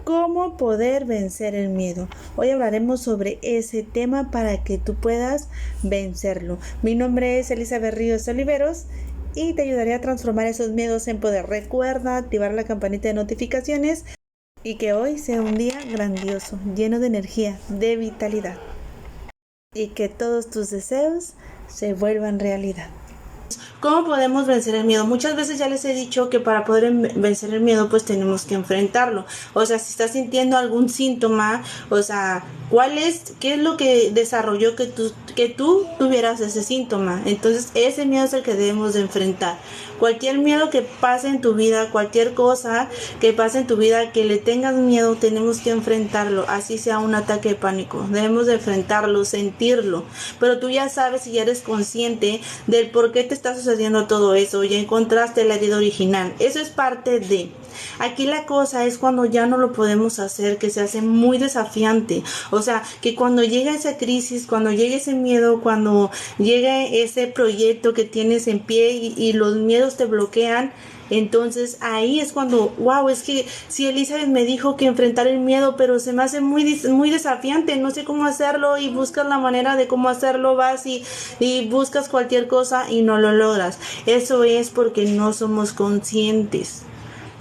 ¿Cómo poder vencer el miedo? Hoy hablaremos sobre ese tema para que tú puedas vencerlo. Mi nombre es Elizabeth Ríos Oliveros y te ayudaré a transformar esos miedos en poder. Recuerda activar la campanita de notificaciones y que hoy sea un día grandioso, lleno de energía, de vitalidad y que todos tus deseos se vuelvan realidad. ¿Cómo podemos vencer el miedo? Muchas veces ya les he dicho que para poder vencer el miedo pues tenemos que enfrentarlo. O sea, si estás sintiendo algún síntoma, o sea, ¿qué es lo que desarrolló que tú tuvieras ese síntoma? Entonces ese miedo es el que debemos de enfrentar. Cualquier miedo que pase en tu vida, cualquier cosa que pase en tu vida que le tengas miedo, tenemos que enfrentarlo, así sea un ataque de pánico. Debemos de enfrentarlo, sentirlo, pero tú ya sabes y ya eres consciente del por qué te está sucediendo todo eso, ya encontraste la herida original. Eso es parte de... Aquí la cosa es cuando ya no lo podemos hacer, que se hace muy desafiante. O sea, que cuando llega esa crisis, cuando llega ese miedo, cuando llega ese proyecto que tienes en pie y los miedos te bloquean, entonces ahí es cuando, wow, es que si Elizabeth me dijo que enfrentar el miedo, pero se me hace muy desafiante, no sé cómo hacerlo, y buscas la manera de cómo hacerlo, vas y buscas cualquier cosa y no lo logras. Eso es porque no somos conscientes.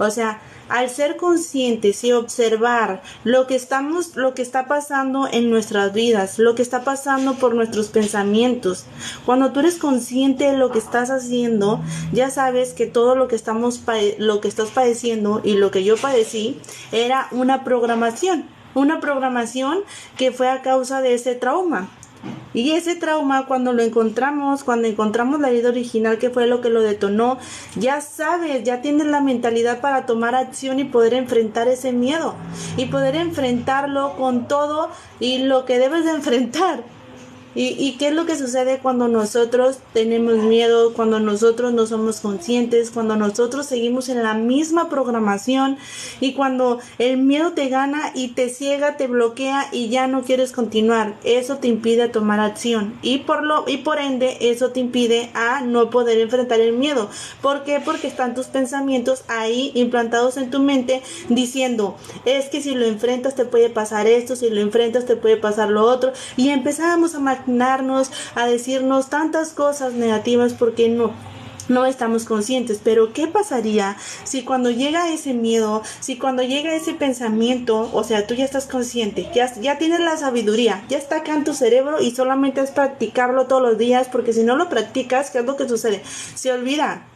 O sea, al ser conscientes y observar lo que está pasando en nuestras vidas, lo que está pasando por nuestros pensamientos. Cuando tú eres consciente de lo que estás haciendo, ya sabes que todo lo que lo que estás padeciendo y lo que yo padecí era una programación que fue a causa de ese trauma. Y ese trauma, cuando encontramos la herida original, que fue lo que lo detonó, ya sabes, ya tienes la mentalidad para tomar acción y poder enfrentar ese miedo. Y poder enfrentarlo con todo y lo que debes de enfrentar. ¿Y qué es lo que sucede cuando nosotros tenemos miedo, cuando nosotros no somos conscientes, cuando nosotros seguimos en la misma programación y cuando el miedo te gana y te ciega, te bloquea y ya no quieres continuar? Eso te impide tomar acción y por ende eso te impide a no poder enfrentar el miedo. ¿Por qué? Porque están tus pensamientos ahí implantados en tu mente diciendo, es que si lo enfrentas te puede pasar esto, si lo enfrentas te puede pasar lo otro, y empezamos a maquinarnos, a decirnos tantas cosas negativas porque no estamos conscientes. Pero ¿qué pasaría si cuando llega ese miedo, si cuando llega ese pensamiento, o sea, tú ya estás consciente, ya tienes la sabiduría, ya está acá en tu cerebro y solamente es practicarlo todos los días? Porque si no lo practicas, ¿qué es lo que sucede? Se olvida.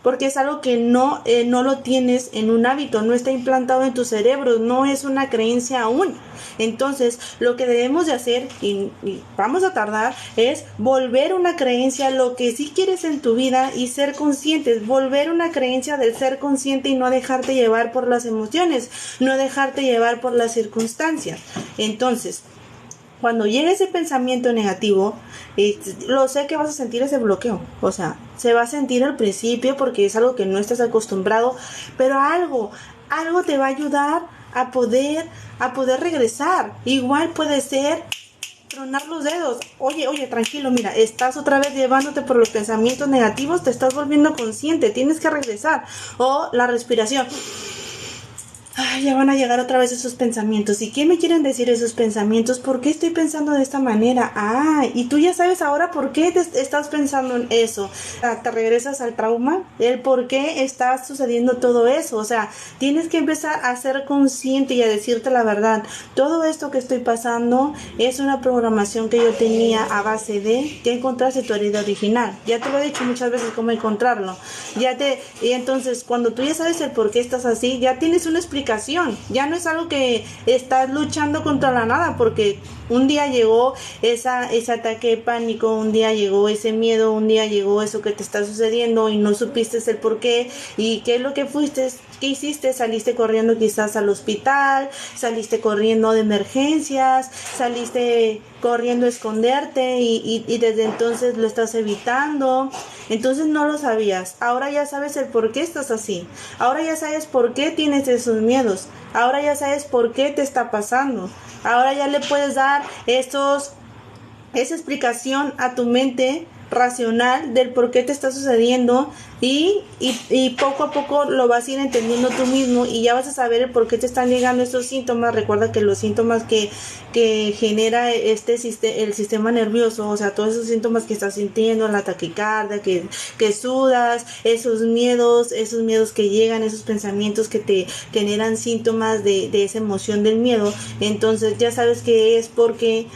Porque es algo que no lo tienes en un hábito, no está implantado en tu cerebro, no es una creencia aún. Entonces, lo que debemos de hacer, y vamos a tardar, es volver una creencia, lo que sí quieres en tu vida, y ser conscientes, volver una creencia del ser consciente y no dejarte llevar por las emociones, no dejarte llevar por las circunstancias. Entonces, cuando llegue ese pensamiento negativo, lo sé que vas a sentir ese bloqueo. O sea, se va a sentir al principio porque es algo que no estás acostumbrado, pero algo te va a ayudar a poder regresar. Igual puede ser tronar los dedos. Oye, tranquilo, mira, estás otra vez llevándote por los pensamientos negativos, te estás volviendo consciente, tienes que regresar. O la respiración. Ay, ya van a llegar otra vez esos pensamientos. ¿Y qué me quieren decir esos pensamientos? ¿Por qué estoy pensando de esta manera? Ah, y tú ya sabes ahora por qué estás pensando en eso. Te regresas al trauma, el por qué está sucediendo todo eso. O sea, tienes que empezar a ser consciente y a decirte la verdad. Todo esto que estoy pasando es una programación que yo tenía a base de que encontraste tu herida original. Ya te lo he dicho muchas veces cómo encontrarlo. Y entonces, cuando tú ya sabes el por qué estás así, ya tienes una explicación. Ya no es algo que estás luchando contra la nada, porque un día llegó ese ataque de pánico, un día llegó ese miedo, un día llegó eso que te está sucediendo y no supiste el por qué y qué es lo que qué hiciste. Saliste corriendo quizás al hospital, saliste corriendo de emergencias, saliste corriendo a esconderte y desde entonces lo estás evitando. Entonces no lo sabías. Ahora ya sabes el por qué estás así. Ahora ya sabes por qué tienes esos miedos. Ahora ya sabes por qué te está pasando. Ahora ya le puedes dar esa explicación a tu mente racional del por qué te está sucediendo y poco a poco lo vas a ir entendiendo tú mismo y ya vas a saber el por qué te están llegando estos síntomas. Recuerda que los síntomas que genera el sistema nervioso, o sea, todos esos síntomas que estás sintiendo, la taquicardia, que sudas, esos miedos que llegan, esos pensamientos que te generan síntomas de esa emoción del miedo, entonces ya sabes que es porque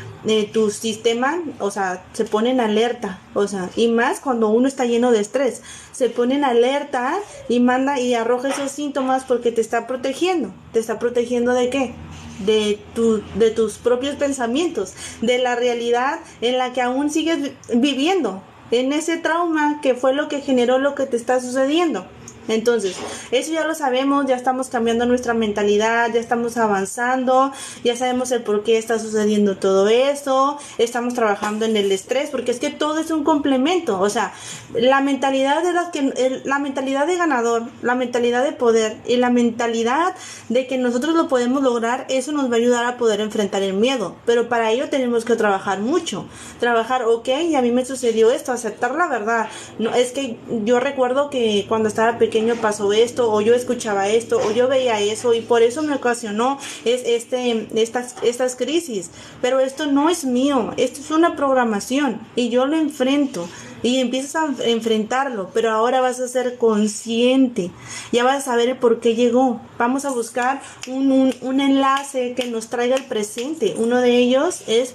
tu sistema, o sea, se pone en alerta, o sea, y más cuando uno está lleno de estrés, se pone en alerta y manda y arroja esos síntomas porque te está protegiendo. ¿Te está protegiendo de qué? De tus propios pensamientos, de la realidad en la que aún sigues viviendo, en ese trauma que fue lo que generó lo que te está sucediendo. Entonces, eso ya lo sabemos, ya estamos cambiando nuestra mentalidad, ya estamos avanzando, ya sabemos el por qué está sucediendo todo esto, estamos trabajando en el estrés, porque es que todo es un complemento, o sea, la mentalidad la mentalidad de ganador, la mentalidad de poder y la mentalidad de que nosotros lo podemos lograr, eso nos va a ayudar a poder enfrentar el miedo, pero para ello tenemos que trabajar mucho, ok, y a mí me sucedió esto, aceptar la verdad, no, es que yo recuerdo que cuando estaba pequeño pasó esto, o yo escuchaba esto, o yo veía eso, y por eso me ocasionó estas crisis, pero esto no es mío, esto es una programación, y yo lo enfrento, y empiezas a enfrentarlo, pero ahora vas a ser consciente, ya vas a saber el por qué llegó. Vamos a buscar un enlace que nos traiga el presente. Uno de ellos es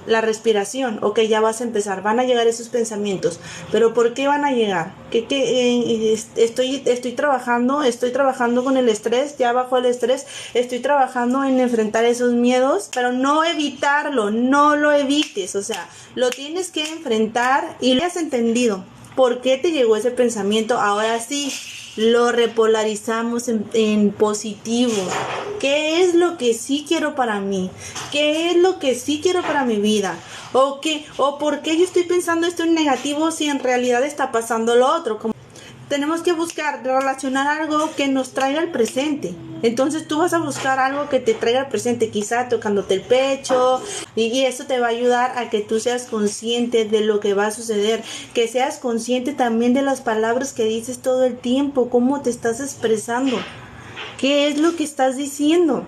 la respiración. Ok, ya vas a empezar, van a llegar esos pensamientos, pero ¿por qué van a llegar? Estoy trabajando con el estrés, ya bajo el estrés, estoy trabajando en enfrentar esos miedos, pero no evitarlo, no lo evites, o sea, lo tienes que enfrentar y lo has entendido. ¿Por qué te llegó ese pensamiento? Ahora sí, lo repolarizamos en positivo. ¿Qué es lo que sí quiero para mí? ¿Qué es lo que sí quiero para mi vida? ¿O por qué yo estoy pensando esto en negativo si en realidad está pasando lo otro? Tenemos que buscar relacionar algo que nos traiga el presente. Entonces tú vas a buscar algo que te traiga el presente, quizá tocándote el pecho, y eso te va a ayudar a que tú seas consciente de lo que va a suceder, que seas consciente también de las palabras que dices todo el tiempo, cómo te estás expresando, qué es lo que estás diciendo.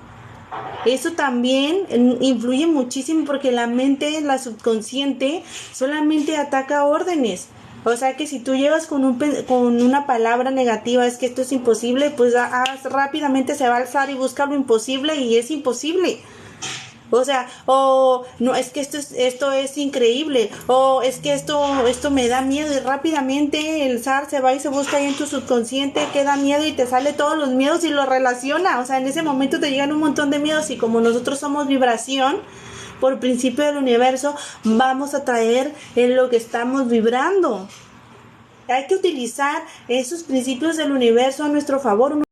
Eso también influye muchísimo porque la mente, la subconsciente, solamente ataca órdenes. O sea que si tú llevas con una palabra negativa, es que esto es imposible, pues rápidamente se va a alzar y busca lo imposible y es imposible. O sea, no, es que esto es increíble, o es que esto me da miedo, y rápidamente el zar se va y se busca ahí en tu subconsciente que da miedo y te sale todos los miedos y lo relaciona. O sea, en ese momento te llegan un montón de miedos y como nosotros somos vibración, por principio del universo, vamos a traer en lo que estamos vibrando. Hay que utilizar esos principios del universo a nuestro favor.